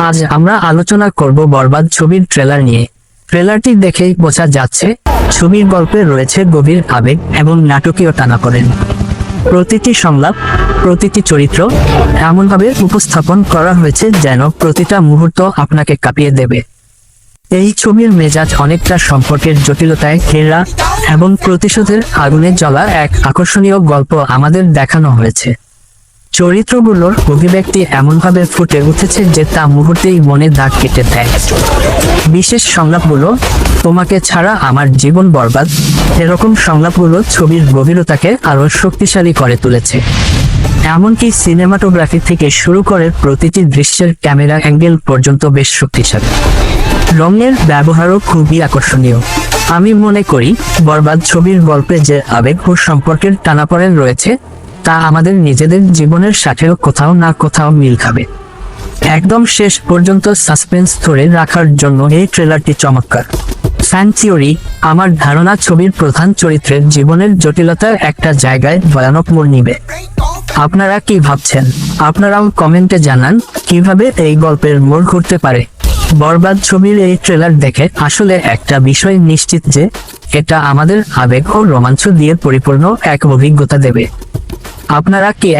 আজ আমরা আলোচনা করব বরবাদ ছবির ট্রেলার নিয়ে। ট্রেলারটি দেখেই বোঝা যাচ্ছে ছবির গল্পে রয়েছে গভীর আবেগ এবং নাটকীয় টানাপোড়েন। প্রতিটি সংলাপ, প্রতিটি চরিত্র এমনভাবে উপস্থাপন করা হয়েছে যেন প্রতিটা মুহূর্ত আপনাকে কাঁপিয়ে দেবে। এই ছবির মেজাজ অনেকটা সম্পর্কের জটিলতায় ঘেরা এবং প্রতিশোধের আগুনে জ্বলা এক আকর্ষণীয় গল্প আমাদের দেখানো হয়েছে। চরিত্রগুলোর অভিব্যক্তি এমনভাবে ফুটে উঠেছে যে তা মুহূর্তেই মনে দাগ কেটে দেয়। বিশেষ সংলাপগুলো, তোমাকে ছাড়া আমার জীবন বরবাদ, এরকম সংলাপগুলো ছবির গভীরতাকে আরো শক্তিশালী করে তুলেছে। এমনকি সিনেমাটোগ্রাফি থেকে শুরু করে প্রতিটি দৃশ্যের ক্যামেরা অ্যাঙ্গেল পর্যন্ত বেশ শক্তিশালী। রঙের ব্যবহারও খুবই আকর্ষণীয়। আমি মনে করি বরবাদ ছবির গল্পে যে আবেগ ও সম্পর্কের টানাপোড়েন রয়েছে তা আমাদের নিজেদের জীবনের সাথেও কোথাও না কোথাও মিল খাবে। একদম শেষ পর্যন্ত সাসপেন্স ধরে রাখার জন্য এই ট্রেলারটি চমৎকার। ফ্যান থিওরি, আমার ধারণা ছবির প্রধান চরিত্রের জীবনের জটিলতার একটা জায়গায় ভয়ানক মোড় নিবে। আপনারা কি ভাবছেন? আপনারাও কমেন্টে জানান কিভাবে এই গল্পের মোড় ঘুরতে পারে। বরবাদ ছবির এই ট্রেলার দেখে আসলে একটা বিষয় নিশ্চিত যে এটা আমাদের আবেগ ও রোমাঞ্চ দিয়ে পরিপূর্ণ এক অভিজ্ঞতা দেবে। আপনারা কি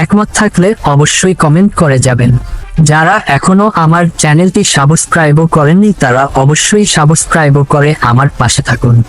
একমত থাকলে অবশ্যই কমেন্ট করে যাবেন। যারা এখনো আমার চ্যানেলটি সাবস্ক্রাইব করেননি তারা অবশ্যই সাবস্ক্রাইব করে আমার পাশে থাকুন।